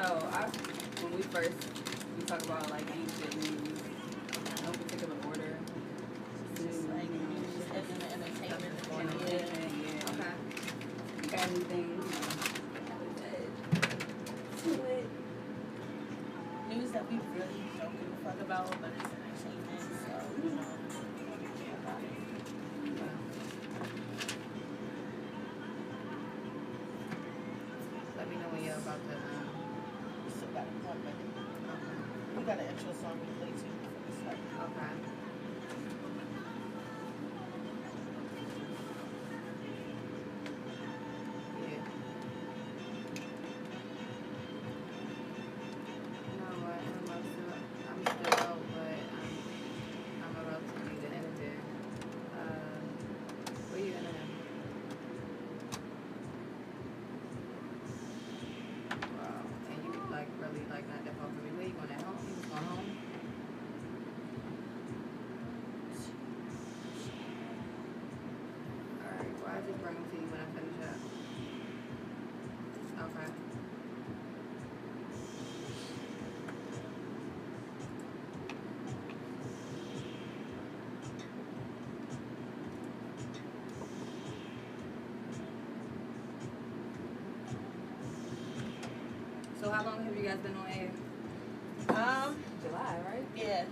when we talk about like ancient news, no particular order. Just like news and then the entertainment. Yeah. Okay. You got anything to it? News that we really don't give a fuck about, but it's entertainment, so you know. Let me know when you're about to. We still got 1 minute. We got an intro song we play too before we start. Okay. Yeah. You know what? I'm still out, but I'm about to be the end of it. Where you gonna? Wow. And you like really like not that far from me. Where you going at home? You just going home? Alright, well I just bring them to you when I finish up. Okay. So how long have you guys been on air? July, right? Yeah,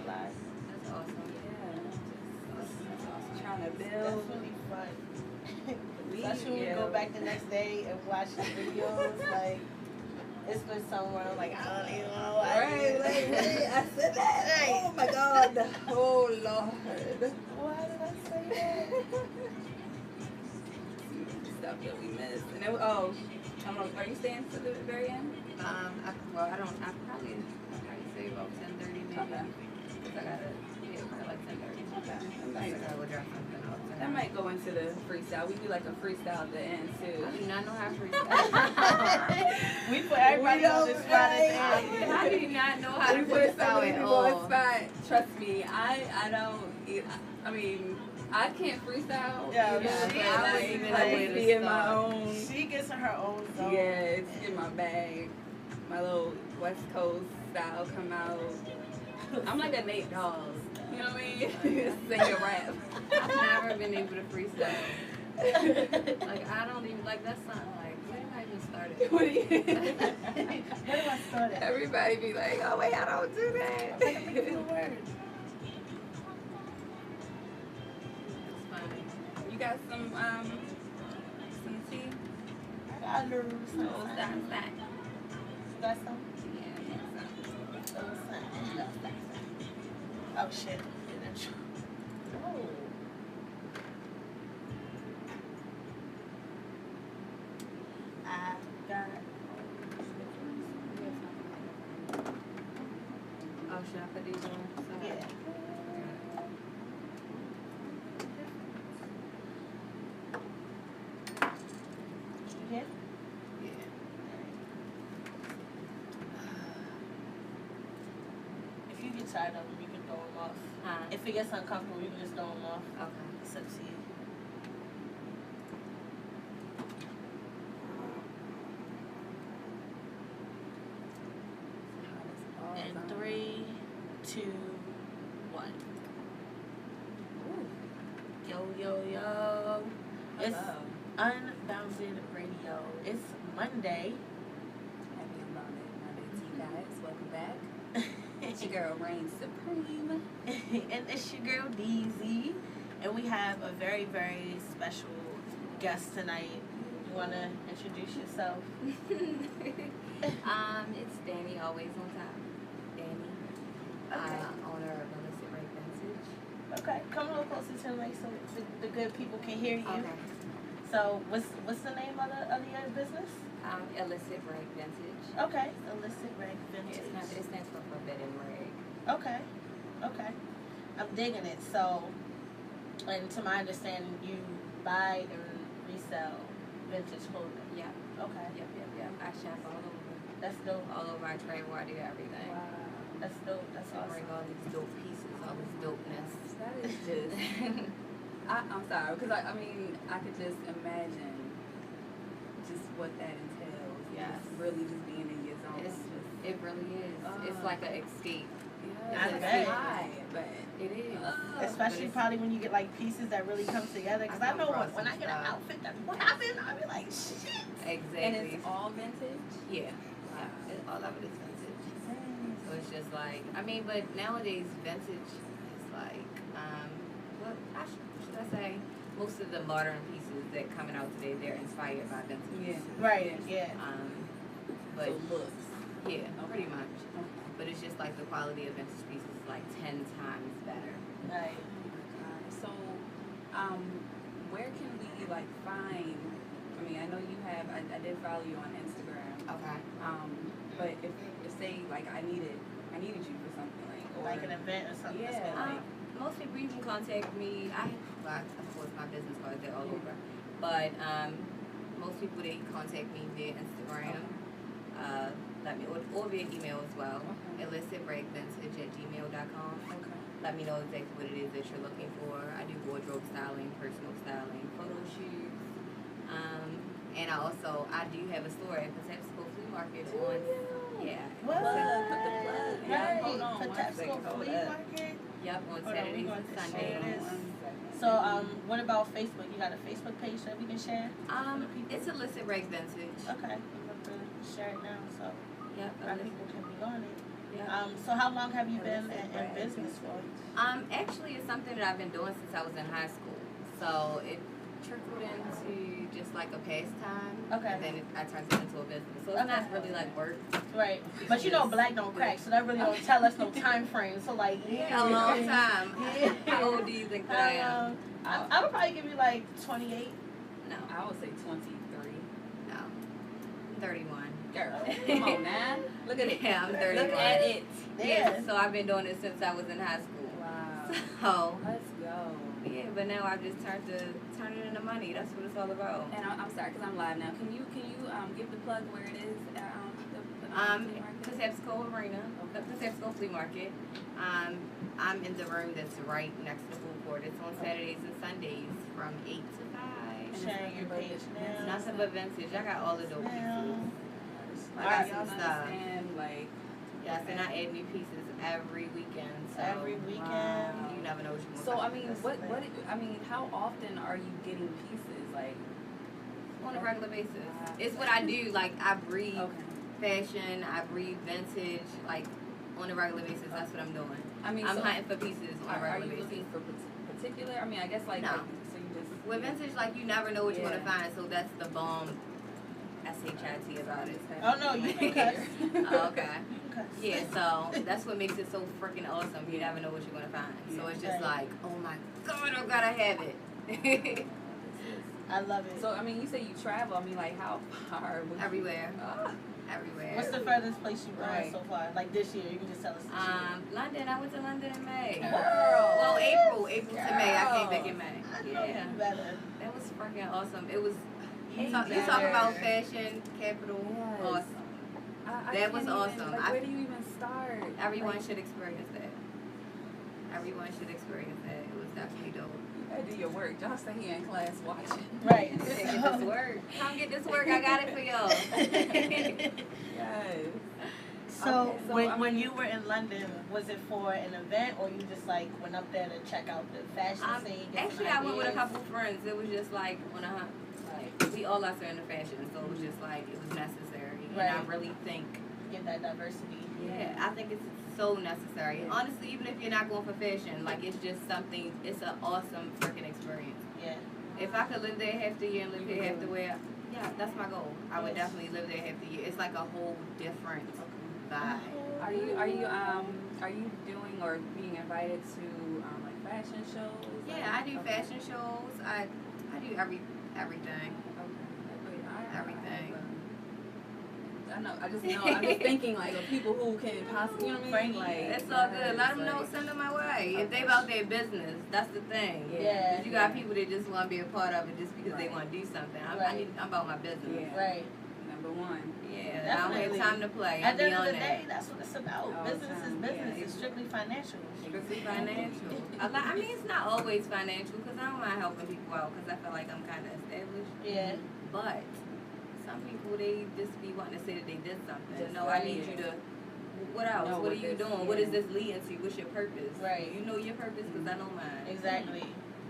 July. That's awesome. Yeah. That's awesome. Trying to That's build. really fun. Especially when we go back the next day and watch the videos, like, it's been somewhere I'm like, I don't even know why. Right, I said that. Oh my God. Oh Lord. Why did I say that? Stuff that we missed. And it, I don't know, are you staying to the very end? I probably say about 10:30 maybe. Okay. Cause I gotta, probably like 10:30. Okay. I gotta go drop something off. That might go into the freestyle. We do like a freestyle at the end too. I do not know how to freestyle. We put everybody on the spot at the end. I do not know how to We put so freestyle many at people on all. spot. Trust me, I don't. I mean, I can't freestyle. Yeah, but she I is even like like be in my own. She gets in her own zone. Yeah, it's in my bag. My little West Coast style come out. I'm like a Nate Dogg. You know what I mean? Sing a rap. I've never been able to freestyle. Like I don't even like that song. Like where did I even start it? What do you? Where do I start at? Everybody be like, oh wait, I don't do that. I'm like, make a word. It's funny. You got some tea? I got a little Oh, something. that. You got some? Oh shit. Oh. I got. Oh, should I put these on? Yeah. Yeah. Yeah. If you get tired of them, you can throw them off. Huh? If it gets uncomfortable, you can just throw them off. Okay. It's up to you. And 3, 2, 1. Ooh. Yo, yo, yo. It's Hello. Unbounded Radio. It's Monday. Happy Unbounded Monday to you guys. Welcome back. It's your girl Reign Supreme. And it's your girl DZ. And we have a very, very special guest tonight. You want to introduce yourself? It's Danny, always on time. Danny, owner of Illicit Ray Vintage. Okay, come a little closer to the mic so the good people can hear you. Okay. So, what's the name of your business? Illicit Ray Vintage. Okay, Illicit Rag Vintage. It stands for Forbidden Rag. Okay, okay. I'm digging it. So, and to my understanding, you buy and resell vintage clothing. Yeah. Okay. Yep. I shop all over. That's dope. All over. I travel. I do everything. Wow. That's dope. That's I awesome. bring all these dope pieces, all this dopeness. That is just. I'm sorry, because I mean, I could just imagine just what that entails. Yes. Just really just being in your zone. It really is. It's like an escape. Yeah, I it's bet. high, but It is. Especially probably when you get like pieces that really come together. Because I know when I get an outfit that what happened, I be like, shit. Exactly. and it's all vintage. Yeah. All of it is vintage. So it's just like, I mean, but nowadays vintage is like, what should I say? Most of the modern pieces that coming out today, they're inspired by vintage. Yeah. Right, yeah. But So looks. yeah, pretty much. But it's just like the quality of vintage pieces is like 10 times better. Right. So, where can we like find? I mean, I know you have. I did follow you on Instagram. Okay. But if say like I needed you for something Like an event or something. Yeah. Most people you can contact me. Of course, my business cards they're all over. But most people they contact me via Instagram. Let me or via email as well. illicitbragvintage@gmail.com. Okay. Let me know exactly what it is that you're looking for. I do wardrobe styling, personal styling, photo shoots. And I do have a store at the Tapsco Flea Market on. Yeah. What? Put the plug. Right. Hold on. For one Tapsco second, hold Flea up. Market. Yep, on Hold on, Saturdays we and going to share Sundays. this. So, what about Facebook? You got a Facebook page that we can share? It's Illicit Rags Vintage. Okay. I'm going to share it now so Yep. our people can be on it. Yep. So how long have you been in business for? Actually, it's something that I've been doing since I was in high school. So it trickled into just like a pastime. Okay. And then I turned it into a business. So it's not really like work. Right. But you know black don't crack, so that really don't tell us no time frame. So like A long time. Yeah. How old do you think that I am? I would probably give you like 28. No. I would say 23. No. I'm 31. Girl, come on, man. Look at it. Yeah, I'm 31. Look at it. Yeah. So I've been doing it since I was in high school. Wow. So Let's go. yeah, but now I've just turn it into money. That's what it's all about. And I'm sorry, because I'm live now. Can you give the plug where it is? Tapsco Arena, the Tapsco Flea Market. I'm in the room that's right next to the food court. It's on Saturdays and Sundays from 8 to 5. Sharing your page now. Nothing but vintage. I got all the dope pieces. I Alright, got y'all some stuff. understand, like, Yes, and I add new pieces every weekend. So Every weekend. you never know what you want. so I mean, how often are you getting pieces? Like, On a regular basis. It's what I do. Like I breed okay. fashion. I breed vintage. Like on a regular basis. That's what I'm doing. I mean, I'm so hunting for pieces on a are regular you basis. looking for particular? I mean, I guess like, No. so you just With vintage, like you never know what you're Yeah. gonna find. So that's the bomb. SHIT about it. Oh no, you can cuss. Oh, okay. You can cuss. Yeah, so that's what makes it so freaking awesome. You never know what you're gonna find. So it's just like, oh my god, I gotta have it. I love it. So I mean, you say you travel. I mean, like how far? Would Everywhere. You, Everywhere. What's the furthest place you've gone Right. so far? Like this year, you can just tell us. London. I went to London in May. Girl. Well, April to May. I came back in May. I know Yeah. you better. That was freaking awesome. It was. Hey, You talk better. about fashion capital. Yes. Awesome. I That was can't awesome. Even, like, where do you even start? Everyone Like, should experience that. Everyone should experience that. It was definitely dope. you gotta do your work. Y'all stay here in class watching. Right. Get this work. Come get this work. I got it for y'all. Yes. So, Okay, so, when you were in London, was it for an event or you just like went up there to check out the fashion scene? get some Actually, I went with a ideas? couple friends. It was just like on a hunt. Like we all out there in the fashion, so it was just like it was necessary. Right. And I really think, Get that diversity. yeah, I think it's so necessary. Yeah. Honestly, even if you're not going for fashion, like it's just something. It's an awesome freaking experience. Yeah. If I could live there half the year and live here half the year, yeah, that's my goal. I would Yes. definitely live there half the year. It's like a whole different vibe. Are you doing or being invited to like fashion shows? Yeah, I do Okay. fashion shows. I do everything. Okay. Everything. I know. I just know. I'm just thinking like of people who can possibly. You know what I mean? Like It's all good. Let them know. like- Send them my way. If they about their business, that's the thing. Yeah. 'Cause you got people that just want to be a part of it just because they Right. want to do something. Right. I'm about my business. Yeah. Right. Number one. Yeah. I Definitely. don't have time to play. At I'll the be end of on the it. day, that's what it's about. All Business the is time, business. yeah. It's strictly financial. Strictly financial. I mean, it's not always financial because I don't mind helping people out because I feel like I'm kind of established. Yeah. But some people, they just be wanting to say that they did something. Just No, I need you to, what else? Know What are what you this- doing? yeah. What is this leading to? What's your purpose? Right. You know your purpose because I know mine. Exactly.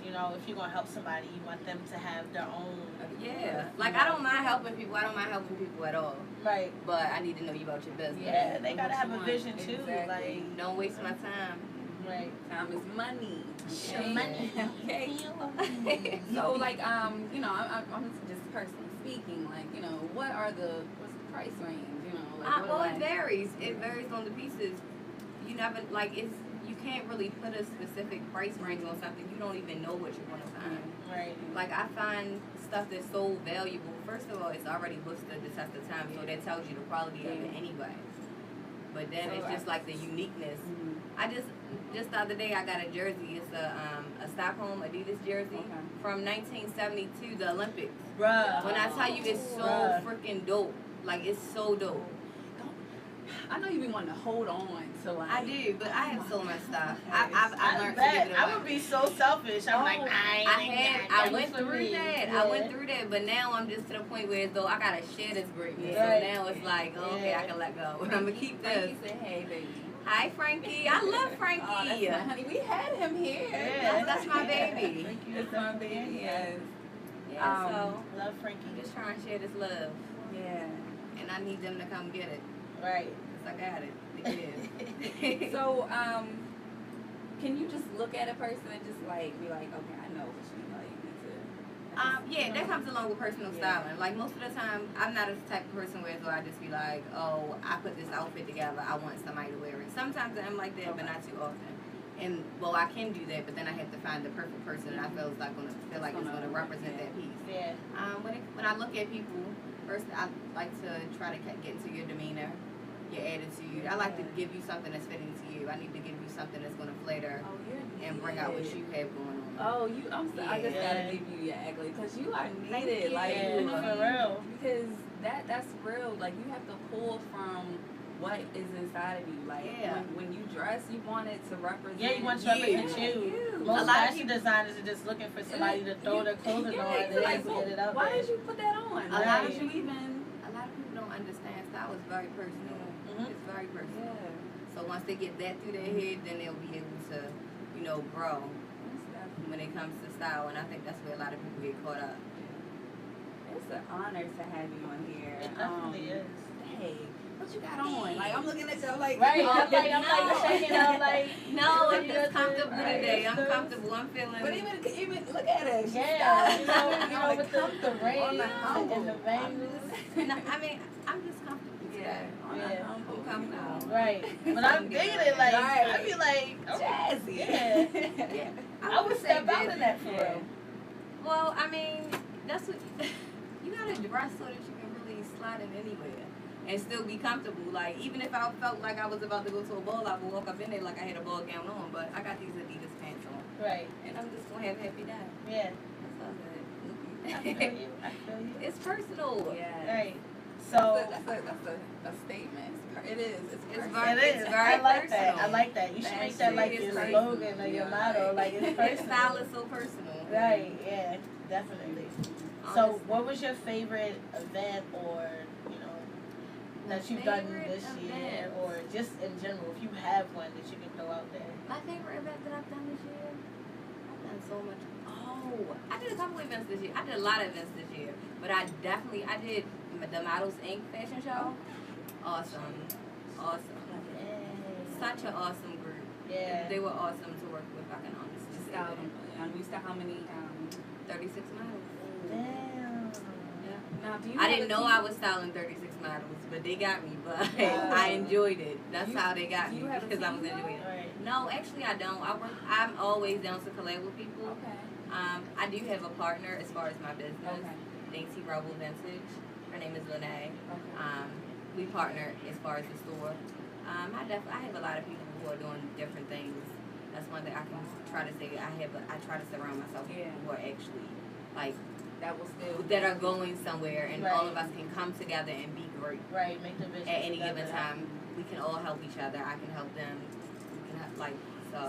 You know, if you're gonna help somebody, you want them to have their own. Yeah. Like, I don't mind helping people. I don't mind helping people at all. Right. But I need to know you about your business. Yeah, they gotta What have you a want. vision too. Exactly. Like, Don't waste my time. right. Time is money. Show Okay. money. Okay. So, like, you know, I'm just personally speaking, like, you know, what's the price range, you know? Like, Well, it varies. It varies on the pieces. You never, like, you can't really put a specific price range on something. You don't even know what you're going to find. Right. Like, I find stuff that's so valuable. First of all, it's already withstood the test of time, so that tells you the quality of it anyway. But then it's just like the uniqueness. I just the other day I got a jersey. It's a Stockholm Adidas jersey from 1972, the Olympics. Bruh. When I tell you it's so freaking dope, like it's so dope. I know you be wanting to hold on to, like. I do, but I have so much stuff. I've learned to give it away. I would be so selfish. I'm like, I went through that. I went through that, but now I'm just to the point where as though I gotta share this greatness. Right. So now it's like, okay, I can let go. I'm gonna keep this. Frankie said, hey, baby. Hi, Frankie. I love Frankie. Oh, that's my honey. We had him here. Yeah. That's my baby. That's my baby, yes. Yeah, so love Frankie. I'm just trying to share this love, Yeah. and I need them to come get it. Right. Cause I got it. They give. So, can you just look at a person and just like be like, okay, I know what you like. Yeah, that comes along with personal styling. Like most of the time, I'm not a type of person where so I just be like, oh, I put this outfit together. I want somebody to wear it. Sometimes I'm like that, but not too often. And well, I can do that, but then I have to find the perfect person that I feel is like gonna feel like it's gonna represent that piece. Yeah. When I look at people, first I like to try to get into your demeanor, your attitude. I like to give you something that's fitting to you. I need to give you something that's gonna flatter and bring out what you have going on. Oh, I just gotta give you your accolade because you are needed. Like, you know, for real. Because that's real. Like, you have to pull from what is inside of you. Like, when you dress, you want it to represent. Yeah, you want to represent you. Most fashion designers are just looking for somebody to throw their clothing on and like, get it out why there. did you put that on? A lot of you even? A lot of people don't understand. Style is very personal. It's very personal. Yeah. So once they get that through their head, then they'll be able to, grow when it comes to style. And I think that's where a lot of people get caught up. It's an honor to have you on here. It definitely is. Hey, what you got on? Like, I'm looking at you like, right. I'm like shaking out like. No, I'm just comfortable today. I'm comfortable. I'm feeling. But even look at it. Yeah, you know, with the rain on the and the bangles. I mean, I'm just comfortable today. I'm comfortable. Right. But I'm digging it. Like, I feel like jazzy. Yeah. I would step out in that for real. Well, I mean, that's what you gotta dress so that you can really slide in anywhere and still be comfortable. Like, even if I felt like I was about to go to a ball, I would walk up in there like I had a ball gown on, but I got these Adidas pants on. Right. And I'm just gonna have a happy day. Yeah. That's all good. I feel you. I feel you. It's personal. Yeah. Right. So that's a statement. It is. It's very I like personal. that. I like that. You should make that like your slogan or your motto. Like, it's personal. Style is so personal. Right. Yeah. Definitely. So, what was your favorite event or that you've done this year, or just in general, if you have one that you can throw out there? My favorite event that I've done this year? I've done so much. Oh, I did a couple events this year. I did a lot of events this year, but I did the Models Inc. fashion show. Awesome. Such an awesome group. Yeah. They were awesome to work with. I can honestly say that. You said how many? 36 models. Damn. Yeah. Now, do you I didn't know I was styling 36 models, but they got me. But I enjoyed it. That's how they got me, because I was enjoying it. Right. No, actually I don't. I'm always down to collab with people. Okay. I do have a partner as far as my business. Okay. Dainty Rebel Vintage. Her name is Lene. Okay. We partner as far as the store. I have a lot of people who are doing different things. That's one thing I can try to say. I try to surround myself with people who are actually that are going somewhere, and all of us can come together and be great. Right, make the vision at any together. given time. We can all help each other. I can help them. We can help,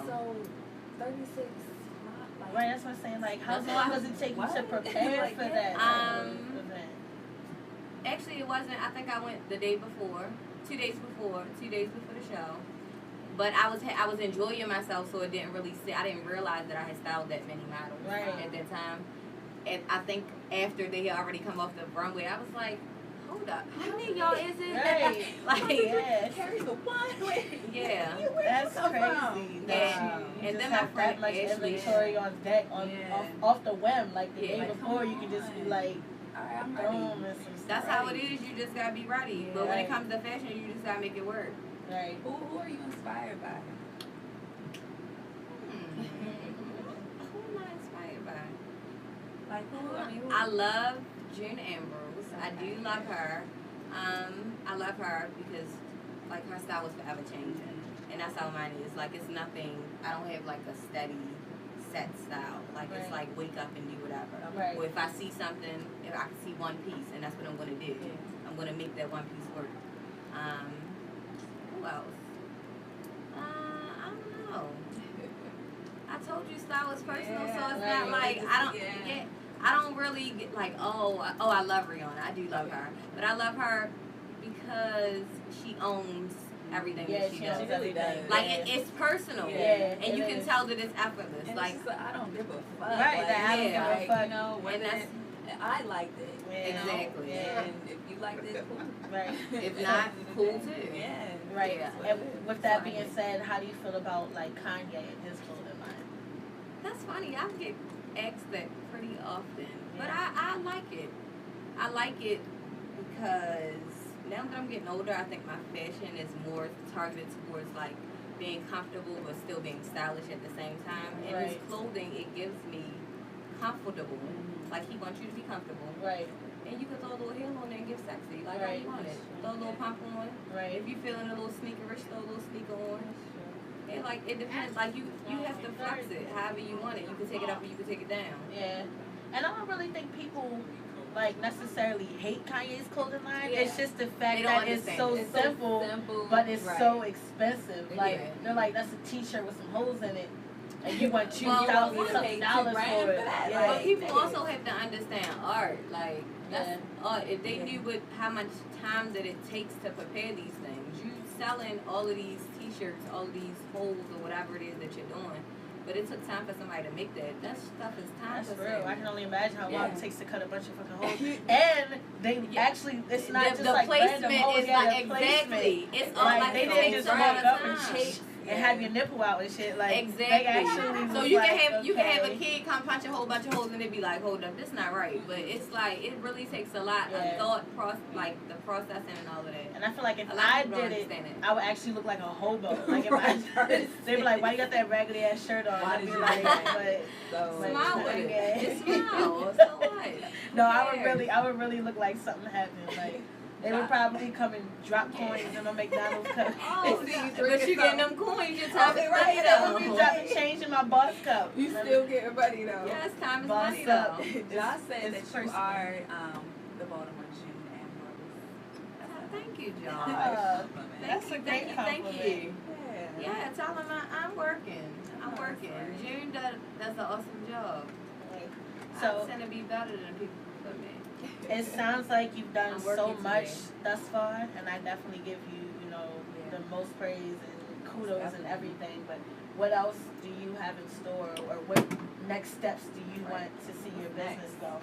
So 36. Right, that's what I'm saying. Like, how long does it take you to prepare for that event? Actually, it wasn't. I think I went the day before, 2 days before, 2 days before the show. But I was enjoying myself, so it didn't really sit. I didn't realize that I had styled that many models at that time. And I think after they had already come off the runway, I was like, hold up, how many of y'all is it? Right. Like, Yes. Carry the one. yeah. That's crazy. Yeah. You And just then my have friend that much Ashley- inventory on deck, off the whim. Like the day Yeah. before, you can just be like, All right, I'm boom, ready. and some That's stuff. how it is. You just gotta be ready. But when it Right. comes to fashion, you just gotta make it work. Right. Who are you inspired by? Who am I inspired by? Like who? I mean, who? I love June Ambrose. I do love her. I love her because like her style was forever changing, and that's how mine is. Like it's nothing. I don't have like a steady set style. Like it's Right. like wake up and do whatever. Right. Or if I see something, if I can see one piece, and that's what I'm gonna do. I'm gonna make that one piece work. Who else? I don't know. I told you style is personal, so it's right. not like I don't get. I don't really get like I love Rihanna. I do love her, but I love her because she owns everything that she does. She really does. Like it's personal, Yeah, and you it can is. tell that it's effortless. And Like it's just like, I don't give a fuck. Right, Like, like, I don't give a like, fuck. You know, And whether that's- I liked it. Yeah. You know? Exactly. Yeah. And if you liked it, cool. Right. If not, cool too. Yeah. Right. Yeah. And with that being said, how do you feel about like Kanye and his clothing line? That's funny. I get asked that pretty often, but I like it. I like it because now that I'm getting older, I think my fashion is more targeted towards like being comfortable but still being stylish at the same time. And his Right. clothing, it gives me comfortable. Like he wants you to be comfortable, Right. and you can throw a little heel on there and give sexy, like how Right. you want it. Throw a little pump on. Right. If you feeling a little sneakerish, throw a little sneaker on. It like it depends. Like you have to flex it however you want it. You can take it up or you can take it down. Yeah. And I don't really think people like necessarily hate Kanye's clothing line. Yeah. It's just the fact They don't that it's understand so it. It's so simple, simple, but it's right. so expensive. Like Yeah. they're like, that's a T-shirt with some holes in it, and you want Well, $2,000 you pay $2 for grand it. for that, Yeah. But people niggas. also have to understand art. Like that's art. If they Yeah. knew what how much time that it takes to prepare these things, you selling all of these T-shirts, all of these holes or whatever it is that you're doing. But it took time for somebody to make that. That stuff is time That's consuming. real. I can only imagine how long Yeah. it takes to cut a bunch of fucking holes. And they Yeah. actually, it's not just the like placement random holes. is Yeah, like the placement. exactly. It's all Like, like they it didn't takes just a walk lot up of and time. shake and have your nipple out and shit. Like, Exactly. they actually So was you like, can have you can have a okay. kid come punch a whole bunch of holes and they be like, hold up, this not right. But it's like it really takes a lot Yeah. of thought, like the processing and all of that. And I feel like if A lot of I people don't did it, understand it. I would actually look like a hobo. Like if I, they'd be like, "Why you got that raggedy ass shirt on?" Why I'd did be you like, do that? "But So, Like, Smile with okay. it. Just smile. So what? no, Who I cares? would really look like something happened. Like they would Yeah. probably come and drop coins in a McDonald's cup. Oh, They see you but drinking you getting something. them coins, your time is Okay, money right, They would be though. dropping change in my boss cup. You still getting ready though. Yes, time is Boss money up. though. Josh said It's that you personal. are the Baltimore June Ambrose. Thank you, Uh, Josh. That's a great Thank compliment. you. Yeah. Yeah, tell him I'm working. I'm working. June does an awesome job. So- I'm trying to be better than people put me. It sounds like you've done I'm so working much today. thus far, and I definitely give you, Yeah. the most praise and kudos and everything. But what else do you have in store, or what next steps do you want to see your business go?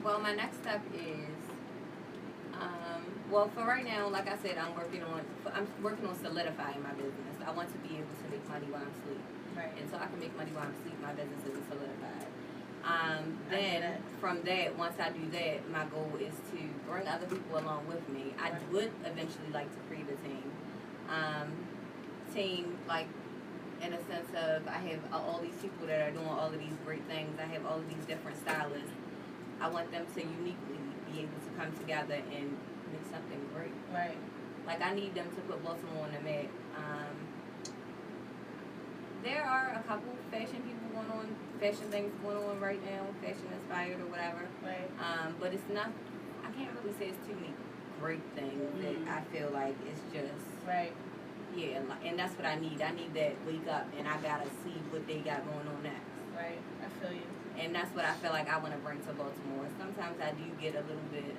Well, my next step is, well, for right now, like I said, I'm working on solidifying my business. I want to be able to make money while I'm asleep, Right. and so I can make money while I'm asleep. My business isn't solidified. I get Then it. from that, once I do that, my goal is to bring other people along with me. I Right. would eventually like to create a team. Team like in a sense of I have all these people that are doing all of these great things. I have all of these different stylists. I want them to uniquely be able to come together and make something great. Right. Like I need them to put Baltimore on the map. There are a couple fashion things going on right now, fashion inspired or whatever. Right. But it's not. I can't really say it's too many great things that I feel like it's just. Right. Yeah, and that's what I need. I need that wake up, and I gotta see what they got going on next. Right. I feel you. And that's what I feel like I want to bring to Baltimore. Sometimes I do get a little bit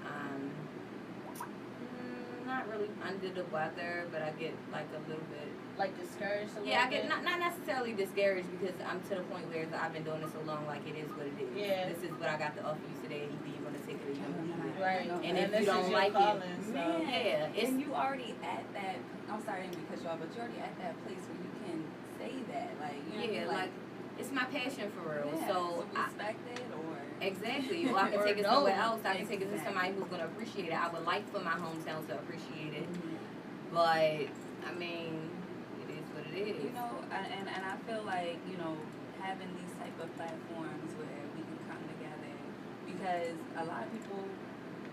not really under the weather, but I get like a little bit. Like discouraged a little Yeah, I bit? get not necessarily discouraged because I'm to the point where I've been doing this so long, like it is what it is. Yeah. This is what I got to offer you today. Either you're gonna take it or you're gonna leave it. Right. And if this you don't is your like calling, it, so. yeah, it's And you already at that. I'm sorry, I didn't mean to cut you off, but you're already at that place where you can say that, like, you know, yeah, like it's my passion for real. yeah, So respect it or exactly, or I can Or take it no. somewhere else. I can take it to Exactly. somebody who's gonna appreciate it. I would like for my hometown to appreciate it, but I mean, it is what it is. You know, and I feel like, you know, having these type of platforms where we can come together, because a lot of people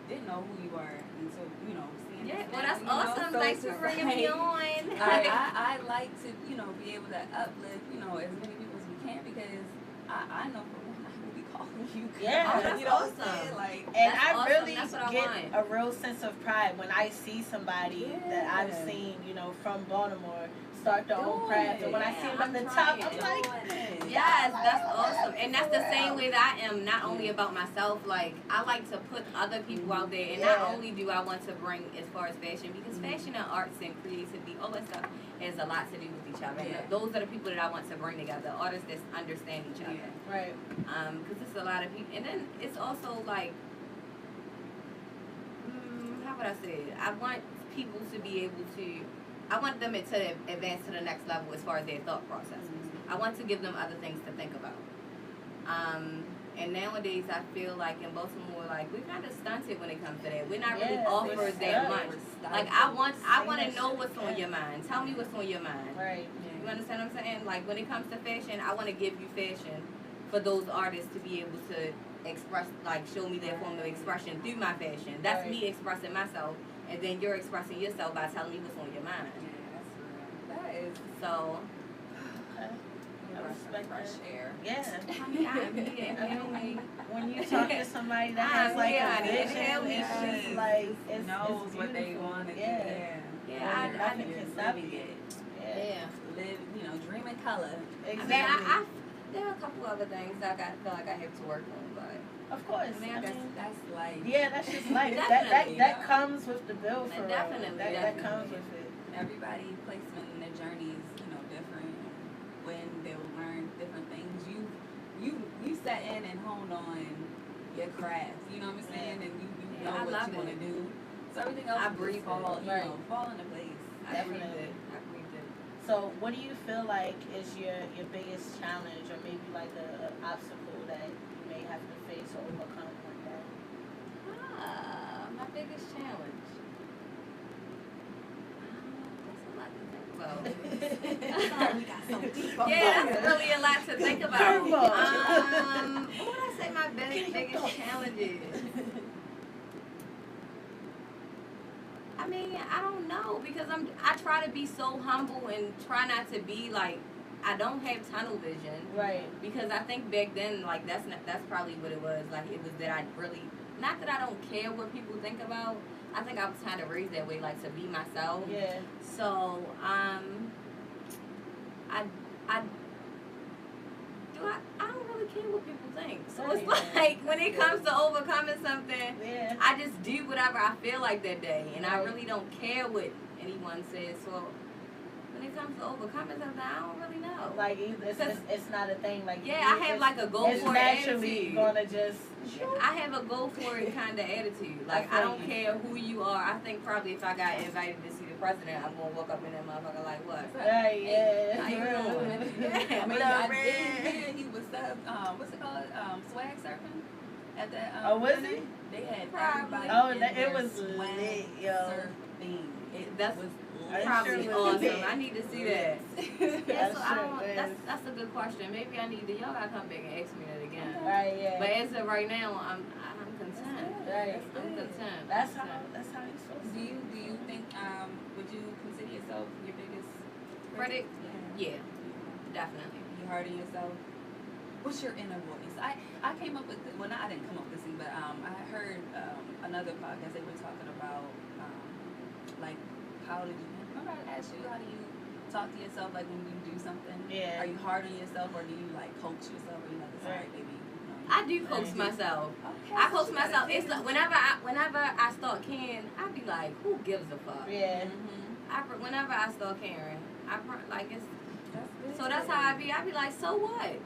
didn't know who you were until, you know, seeing Yeah, this well, now, that's you know? awesome. So Thanks it's for just bringing me like, on. I like to, you know, be able to uplift, you know, as many people as we can, because I know for one I will be calling you. Yeah. Oh, that's you know what I'm awesome. saying? Like, And That's I awesome. really That's what I get want. a real sense of pride when I see somebody that I've Yeah. seen, you know, from Baltimore start their own Doing craft. And when I it. see them Yeah, at the I'm top, trying. I'm like, Yes, that's like, awesome. And that's the for same real. way that I am, not only about myself, like I like to put other people out there, and Yeah. not only do I want to bring as far as fashion, because fashion and arts and creativity, all that stuff has a lot to do with each other. Yeah. And those are the people that I want to bring together, artists that understand each other. Right. Because it's a lot of people, and then it's also like, how would I say it? I want people to be able to, I want them to advance to the next level as far as their thought processes. I want to give them other things to think about. And nowadays I feel like in Baltimore, like we're kind of stunted when it comes to that. We're not really Yes, offered we're that stuck. much. Like I want to know what's on your mind. Tell me what's on your mind. Right. You understand what I'm saying? Like when it comes to fashion, I want to give you fashion for those artists to be able to express, like show me their form of expression through my fashion. That's Right. me expressing myself, and then you're expressing yourself by telling me what's on your mind. That is So, Okay. I respect fresh that. air. Yeah. honey, I'm here. Inhale me. When you talk to somebody that has I'm like here, a honey. vision, Inhale me, it's just please. like it's knows it's what they beautiful. want to do. Yeah. Yeah, I Nothing can stop living you. it. Yeah. Yeah. Live, you know, dream in color. I mean, Exactly. there are a couple other things that I feel like I have to work on, but Of course. I mean, I that's- mean, That's life. yeah, that's just life. Definitely. That comes with the bill for real. Definitely, That comes definitely. with it. Everybody placement in their journey is, you know, different. When they'll learn different things, you sat in and honed on your craft. You know what I'm saying? And you Yeah, know I what love you want to it. do. So everything else I will breathe just fall, it. you Right. know, fall into place. I Definitely. breathed it. I breathed it. So, what do you feel like is your biggest challenge, or maybe like a obstacle that you may have to face or overcome one day? My biggest challenge. That's a lot to think about. We got so deep on Yeah, that. that's really a lot to think about. Curveball. What would I say my biggest challenge is? I mean, I don't know, because I try to be so humble and try not to be like, I don't have tunnel vision. Right. Because I think back then, like that's probably what it was. Like it was that I really, not that I don't care what people think about. I think I was kind of raised that way, like to be myself. Yeah. So, I don't really care what people think. So it's Right. like when it comes to overcoming something, Yeah. I just do whatever I feel like that day, and I Right. really don't care what anyone says. So when it comes to overcoming something, I don't really know. Like it's not a thing. Like Yeah, I have like a go it's for it naturally attitude. gonna just. I have a go for it kind of attitude. Like I feel don't you. care who you are. I think probably if I got invited to see the president, I'm gonna walk up in that motherfucker like what? Right. Yeah. How you for real. doing? I mean, What up, I Red? did hear he was what's it called? Swag surfing at that. Oh, was dinner. he? They had Probably. everybody. Oh, in it their was swag lit, yo. surfing. That's was Are you probably sure it was awesome. lit? I need to see that. Yeah, so I sure don't. it is. That's a good question. Maybe I need to. Y'all gotta come back and ask me that again. Right. Yeah. But as of right now, I'm content. Right. I'm content. That's how you're supposed to. Do you think would you consider yourself your biggest Critic? Yeah. Yeah, definitely. You hard on yourself? What's your inner voice? I came up with I didn't come up with this thing, but I heard another podcast. They were talking about like how did you remember I asked you how do you talk to yourself like when you do something? Yeah. Are you hard on yourself or do you like coach yourself or you like sorry Right. baby, you know, I do coax myself. Okay, I so coax you gotta myself. do It's it. like whenever I start caring, I be like, who gives a fuck? Yeah. Whenever I start caring, like it's. That's good. So that's how I be. I be like, so what? Right.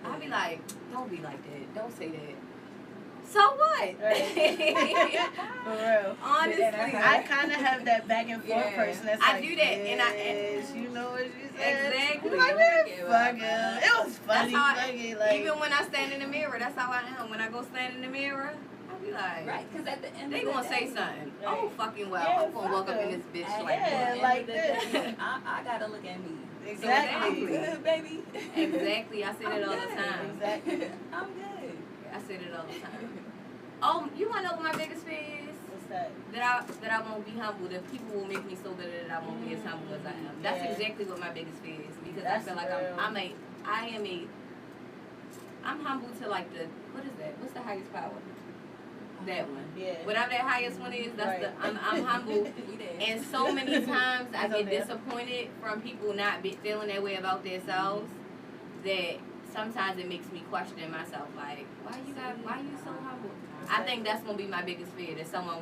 I be like, don't be like that. Don't say that. So what? Right. For real. Honestly, I kind of have that back and forth Yeah. person that's I like, do that, and yes, you know what you said. Exactly. I'm like, man, Give fuck up, it. man. It was funny. That's how like, even when I stand in the mirror, that's how I am. When I go stand in the mirror, I be like, Right, because at the end they of the gonna day, say something. Right. Oh, fucking well. Yeah, I'm gonna walk up in this bitch at like the Yeah, end like of the this. day, I gotta look at me. Exactly. I'm good, baby. Exactly. I say I'm that all the good. time. Exactly. I'm good. I say that all the time. Oh, you wanna know what my biggest fear is? What's that? That I won't be humble. That people will make me so bitter that I won't be as humble as I am. That's Yeah. exactly what my biggest fear is, because That's I feel like real. I'm humble to like what is that? What's the highest power? That one. Yeah. Whatever that highest one is, that's Right. I'm humble. We there. And so many times I It's up get there. disappointed from people not feeling that way about themselves, that sometimes it makes me question myself, like, why you so humble? I think that's gonna be my biggest fear, that someone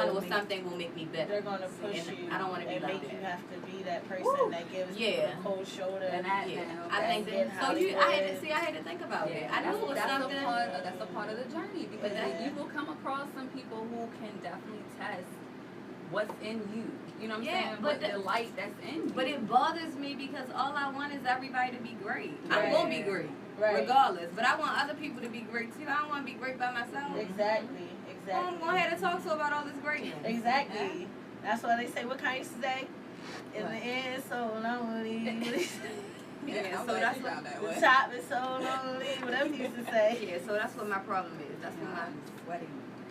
Will or make- something will make me better. They're gonna push And you. I don't wanna be and like make that. you have to be that person Woo. that gives Yeah. people the cold shoulder. And that Yeah, now, I think that's that. So in I had Hollywood. I had to think about it. I that's, knew it was that's something. that's a part of the journey, because that- you will come across some people who can definitely test what's in you. You know what I'm Yeah, saying? but But the light that's in you. But it bothers me because all I want is everybody to be great. I'm Right. gonna be great, Right. regardless. But I want other people to be great too. I don't want to be great by myself. Exactly. I'm Exactly. gonna have to talk to about all this greatness. Exactly. That's why they say, what kind used to say? In What? the end, so lonely. Yeah, I'm so glad that's you what. found that The way. top is so lonely. Whatever you used to say. Yeah, so that's what my problem is. That's what my. I'm sweating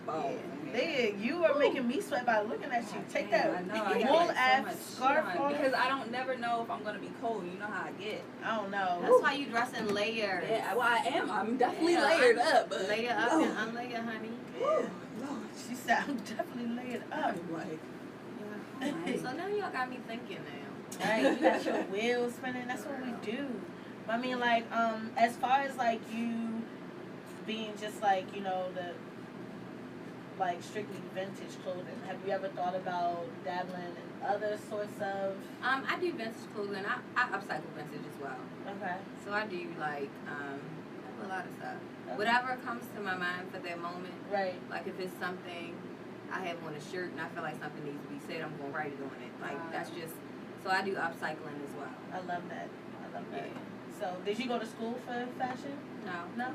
Yeah. balls. Nigga, you are making me sweat by looking at you. Take that I know. I got wool like so ass much scarf shit on. because I don't never know if I'm gonna be cold. You know how I get. I don't know. That's why you dress in layers. Yeah, well, I am. I'm definitely Yeah, layered up. But Layer up Lord, and unlayer, honey. Yeah. Lord, she said, I'm definitely layered up. I'm like, Yeah. So now y'all got me thinking now. Right, you got your wheels spinning. That's what we do. But I mean, like, as far as like you being just like, you know, the like strictly vintage clothing, have you ever thought about dabbling in other sorts of? I do vintage clothing. I upcycle vintage as well. Okay. So I do like I do a lot of stuff. Okay. Whatever comes to my mind for that moment. Right. Like if it's something I have on a shirt and I feel like something needs to be said, I'm gonna write it on it. Like that's just. So I do upcycling as well. I love that. I love that. Yeah. So, did you go to school for fashion? No. No.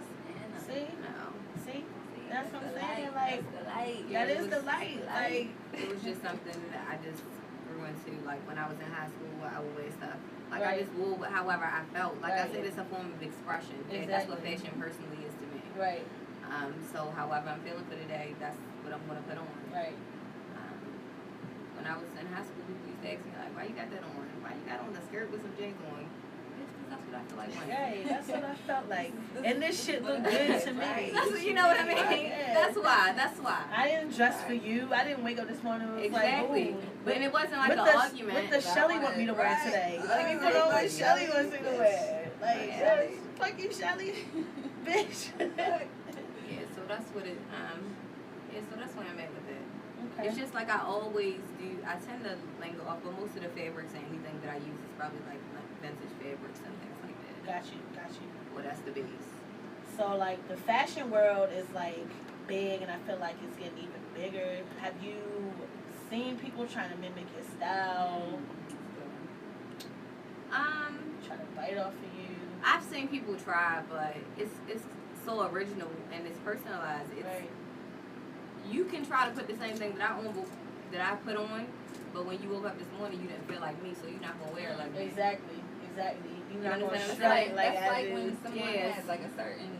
See? No. See? That's what I'm the saying. light, Like, that's the light. that it is was the light. Like, It was just something that I just grew into. Like when I was in high school, I would wear stuff. Like I Right. just wore however I felt. Like I Right. said, it's a form of expression. And that's what Exactly. fashion personally is to me. right, So however I'm feeling for the day, that's what I'm gonna put on. right. When I was in high school, people used to ask me like, "Why you got that on? Why you got on a skirt with some jeans on?" Bitch, 'cause that's what I feel like wearing. Right, that's what I felt like. And this shit looked good to me. Right. That's what, you know what I mean? Yeah. That's why. That's why. I didn't dress for you. I didn't wake up this morning and was Exactly. like, ooh. But it wasn't like What an the, argument. what does Shelly want me to wear Right. today? Right. Let me put on what Shelly wants me to wear. Like, Yeah. Shelly, fuck you, Shelly. Bitch. Yeah, so that's what it. So that's where I'm at with it. Okay. It's just like I always do. I tend to linger off, but most of the fabrics and anything that I use is probably like vintage fabrics and things like that. Got you, got you. Well, that's the base. So, like, the fashion world is, like, big, and I feel like it's getting even bigger. Have you seen people trying to mimic your style, trying to bite off of you? I've seen people try, but it's so original and it's personalized. It's Right. you can try to put the same thing that I put on, but when you woke up this morning, you didn't feel like me, so you're not gonna wear it like me. Exactly, exactly. You're not You going to understand strut what like that's as like is. when someone Yes. has like a certain,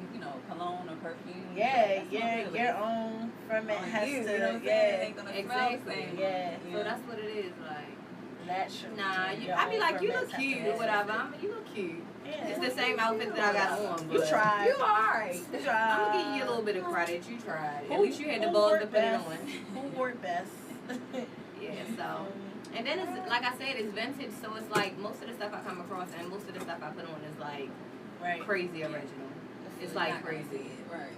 cologne or perfume. Yeah, That's not yeah, really your own from it on has you, to, you know what I'm saying? It yeah, ain't gonna smell Exactly. the same. Yeah. So that's what it is, like. natural. Nah, Your I be own like, you ferments look have to cute match or whatever. it. You look cute. Yeah. It's the same outfit that I got on. You But tried. You alright. You tried. I'm gonna give you a little bit of credit. You tried. At Who- least you had the who balls wore to put it best? on. Who wore it best? Yeah, so. And then it's, like I said, it's vintage, so it's like most of the stuff I come across and most of the stuff I put on is like Right. crazy original. It's you're like not gonna crazy. see it, right?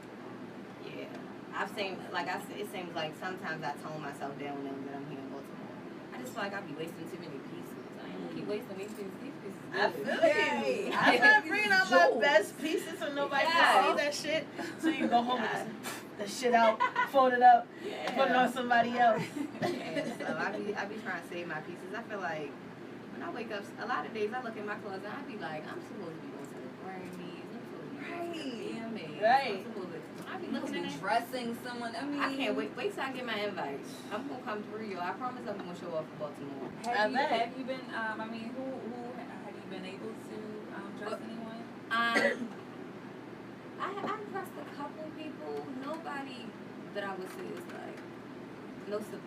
Yeah. I've seen, like I said, it seems like sometimes I tone myself down now that I'm here in Baltimore. I just feel like I be wasting too many pieces. I ain't gonna keep wasting these pieces. These pieces good. I feel Yay. you. I'm not bringing out my best pieces so nobody Yes. can see that shit. So you go home Yes. and the shit out, fold it up, put it on somebody else. Yeah, so I be trying to save my pieces. I feel like when I wake up, a lot of days I look in my closet and I be like, I'm supposed to be going to the Grammys. I'm supposed to be going to the VMAs. Right. I'm supposed to. When I be You looking could at be it, dressing someone. I mean, I can't wait. Wait till I get my invite. I'm gonna come through, yo. I promise I'm gonna show up for Baltimore. Have you been? I mean, who have you been able to dress anyone? I've dressed a couple people. Nobody that I would say is like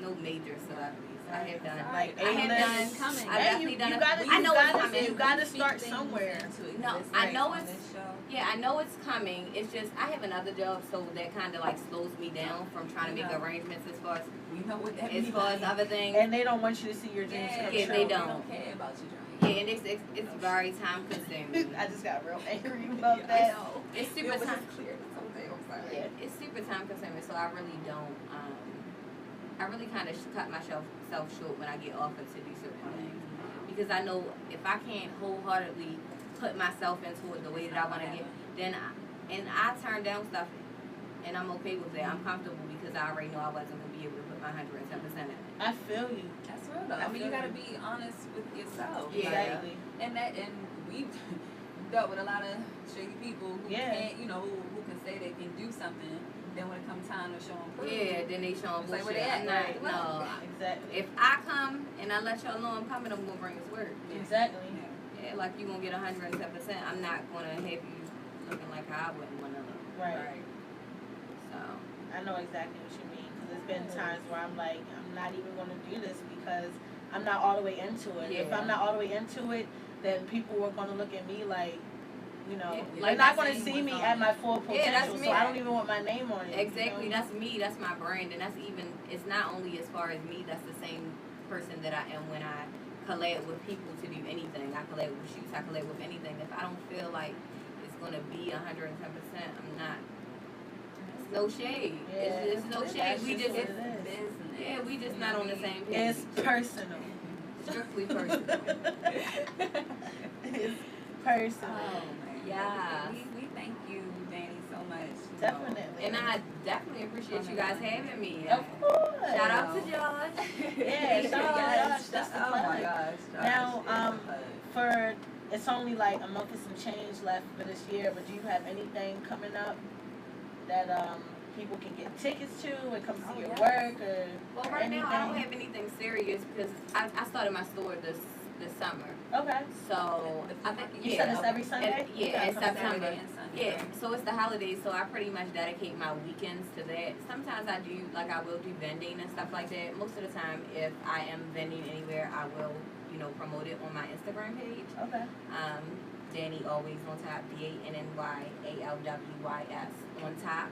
no major celebrities. I have done Like I have A-list. done. Coming. I've definitely done. I know it's coming. You gotta We start speak somewhere. things into No, existence I know on it's- this show. Yeah, I know it's coming. It's just I have another job, so that kind of like slows me down from trying to make arrangements as far as what that means. other things. And they don't want you to see your dreams come Yeah, true. they They don't. don't care about your dreams. Yeah, and it's very time consuming. I just got real angry about I that. know. It's It super was time. just clear this whole day. I'm sorry. Yeah. It's super time consuming, so I really don't. I really kind of cut myself short when I get offered to do certain things because I know if I can't wholeheartedly put myself into it the way that I want to get, then I turn down stuff, and I'm okay with that. I'm comfortable because I already know I wasn't gonna be able to put my 110% in it. I feel you. That's real though. I mean, you gotta be honest with yourself. Yeah. Exactly. And we've dealt with a lot of shady people who can't, who can say they can do something. Then when it comes time to show them proof, Yeah, then they show it's them like, bullshit. where they at? I'm not, Right. no. Exactly. If I come and I let y'all know I'm coming, I'm gonna bring this work. Exactly. Yeah, like you gonna get 110%. I'm not gonna have you looking like I wouldn't wanna look. Right. So. I know exactly what you mean because there's been times where I'm like, I'm not even going to do this because I'm not all the way into it. If I'm not all the way into it, then people are going to look at me like, they're not going to see me at my full potential. that's me. So I don't even want my name on it. Exactly, that's me, that's my brand, and it's not only as far as me, that's the same person that I am when I collab with people to do anything. I collab with shoots, I collab with anything. If I don't feel like it's going to be 110%, I'm not. It's no shade. Yeah. It's no shade. We just, what it is. yeah, we just not on the same page. It's personal. Strictly personal. It's personal. Oh man. Yes. We thank you, Danny, so much. Definitely. And I definitely appreciate you guys having me. Of course. Shout out to Josh. Yeah, shout out to Josh. That's the Oh my plug. gosh. Josh. Now, for it's only like a month and some change left for this year, but do you have anything coming up that people can get tickets to and come see your work or Well, right now I don't have anything serious because I started my store this summer. Okay. So I think You said it's every Sunday? Yeah, in September. Saturday and Sunday. Yeah, so it's the holidays, so I pretty much dedicate my weekends to that. Sometimes I will do vending and stuff like that. Most of the time, if I am vending anywhere, I will, promote it on my Instagram page. Okay. Danny Always on top, DANNYALWYS on top,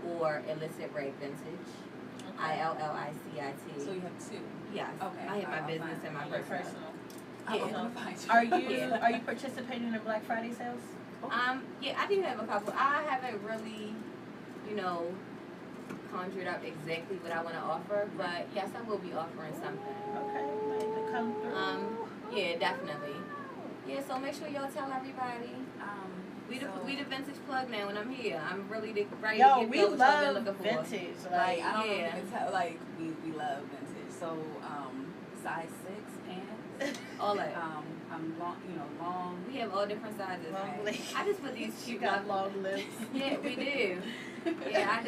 or Illicit Rag Vintage, ILLICIT. So you have two. Yes. Okay. I have my I'll business find and my Your personal. personal. I Yeah. want to find you. Are you participating in Black Friday sales? Yeah, I do have a couple. I haven't really, conjured up exactly what I want to offer, but yes, I will be offering something. Okay, ready to come through. Yeah, definitely. Yeah, so make sure y'all tell everybody. We the vintage plug now, and I'm here. I'm really ready to Yo, get we what y'all been love looking for. vintage. Like, I don't know if Yeah. you can tell, like, we love vintage. So, size 6 pants. All that. I'm long, long. We have all different sizes. Long legs. I just put these You cute got long lips. Yeah, we do. Yeah,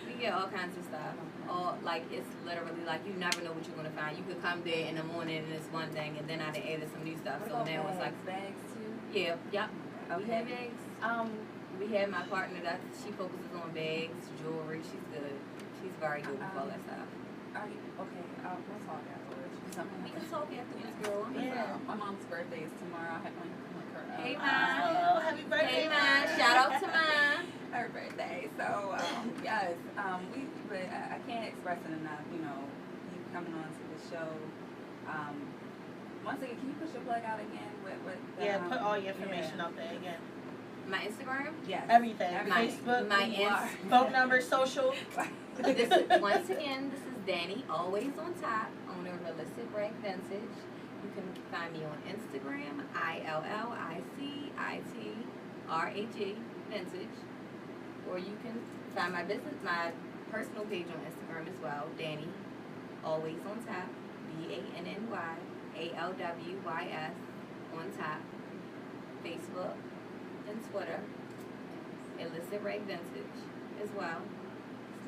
we get all kinds of stuff. It's literally like you never know what you're gonna find. You could come there in the morning and it's one thing, and then I added some new stuff. What So about now it's like bags too. yeah, yep. We Okay. have bags. We have my partner that she focuses on bags, jewelry. She's good. She's very good with all that stuff. Are you okay? We'll talk afterwards. We can talk afterwards, girl. I'm here. Yeah. My mom's birthday is tomorrow. I have one with her. Hey, Oh, Ma. happy birthday, Hey, Ma. Shout out to Ma. Her birthday. So yes, but I can't express it enough. You coming on to the show. Once again, can you push your plug out again? What Yeah, put all your information out there again. My Instagram. Yes. Everything. My- Facebook, my phone number, social. This is, once again, this is Danny, always on top, owner of Illicit Rag Vintage. You can find me on Instagram, ILLICITRAG Vintage, or you can find my personal page on Instagram as well, Danny, always on top, DANNYALWYS on top, Facebook and Twitter, Illicit Rag Vintage as well.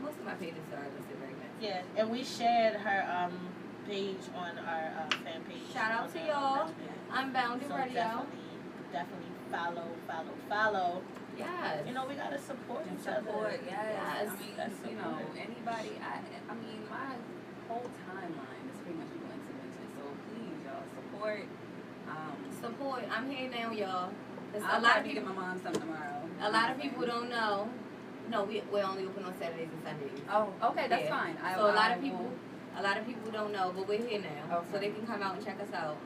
Most of my pages are Illicit Rag Vintage. Yeah, and we shared her page on our fan page. Shout out to y'all. Unbounded So Radio. definitely follow. Yes. You know, we gotta support each Support, other. yes. Yes. I mean, That's you know, support. anybody. I mean, my whole timeline is pretty much people intervention. So please, y'all, support. Support. I'm here now, y'all. 'Cause I'll a lot of probably get people. my mom something tomorrow. A lot of people don't know. No, we're only open on Saturdays and Sundays. Oh, okay, that's Yeah. fine. So a lot of people don't know, but we're here now, Okay. so they can come out and check us out.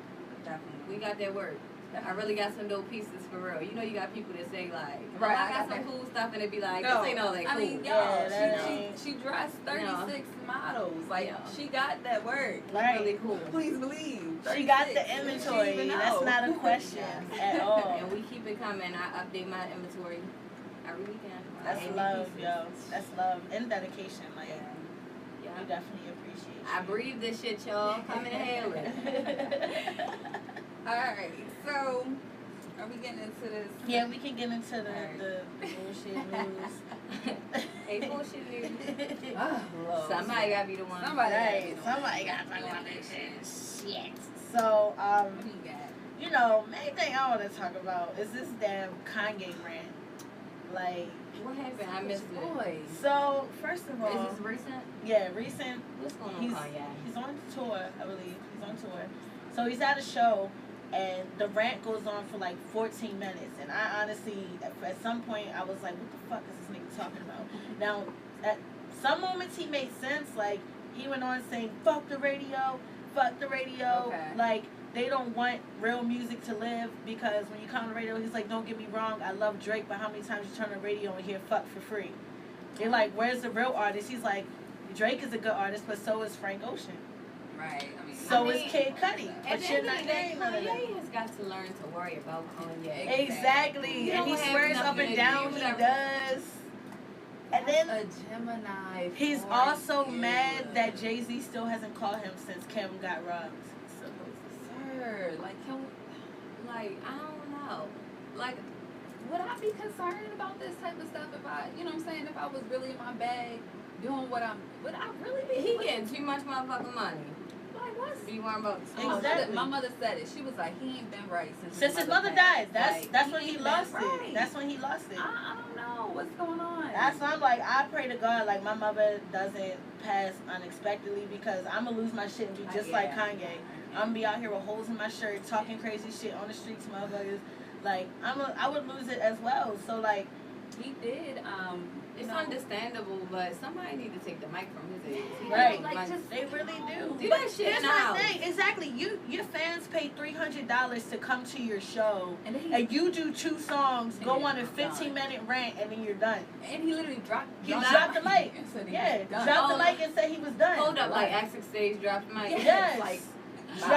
Definitely. We got that work. I really got some dope pieces for real. You know, you got people that say like, oh, Right, I got some cool stuff, and it be like, No, this ain't all that cool. I mean, Yeah, y'all, that she ain't- she dressed 36 models. Like, Yeah. she got that work. Right. Really cool. Please believe. She got 36. the She inventory. even That's know. not a question at all. And we keep it coming. I update my inventory every weekend. That's Any love, pieces. yo. That's love and dedication. Like, Yeah. we definitely appreciate you. I breathe this shit, y'all. Come and hail it. Alright, so are we getting into this? Yeah, we can get into Alright. the bullshit news. Ain't bullshit news. Oh, Lord. Somebody gotta be the one. Somebody. Right, somebody got to talk about this shit. Shit. So, What do you got? you know, main thing I want to talk about is this damn Kanye rant. Like, What happened? I missed it. Boy. so first of Is all, this recent? yeah, recent. What's going on, He's Kanye? he's on tour, I believe. He's on tour. So he's at a show, and the rant goes on for like 14 minutes. And I honestly, at some point, I was like, what the fuck is this nigga talking about? Now, at some moments he made sense. Like, he went on saying, fuck the radio. Okay. Like, they don't want real music to live because when you come on the radio, he's like, don't get me wrong, I love Drake, but how many times you turn on the radio and hear fuck for free? They're like, where's the real artist? He's like, Drake is a good artist, but so is Frank Ocean. Right. I mean, So I is mean, Kid Cudi. At But the you're end of not the day, hearing none of that. Kanye has got to learn to worry about Kanye. Exactly. You And he don't have swears up nothing and to down do he with does. And then a Gemini. he's for also you. mad that Jay-Z still hasn't called him since Kim got robbed. Sir, like, can we, Like, I don't know. Like, would I be concerned about this type of stuff if I, you know what I'm saying, if I was really in my bag doing what I'm, would I really be? he getting too much motherfucking money. Like, what's Be worrying about the My stuff. Exactly. mother said it. She was like, he ain't been right Since his mother died. passed. That's Like, when he ain't lost been it. right. That's when he lost it. I don't know what's going on. That's why I'm like, I pray to God, like, my mother doesn't pass unexpectedly because I'm going to lose my shit and be just like Kanye. I'm going to be out here with holes in my shirt, talking crazy shit on the streets, motherfuckers. Like, I would lose it as well. So, like, He did. It's no. understandable, but somebody need to take the mic from his ass. He Right. like, Like, just they really do. Do But that shit here's in the my house. thing. Exactly. Your fans pay $300 to come to your show, And then he, and you do 2 songs, And go you're on a done. 15-minute rant, and then you're done. and he literally dropped. He dropped the mic. and said he Yeah, was done. dropped the Oh. mic and said he was done. Hold up, like Right. Access Stage dropped the mic. Yes. Like, Drop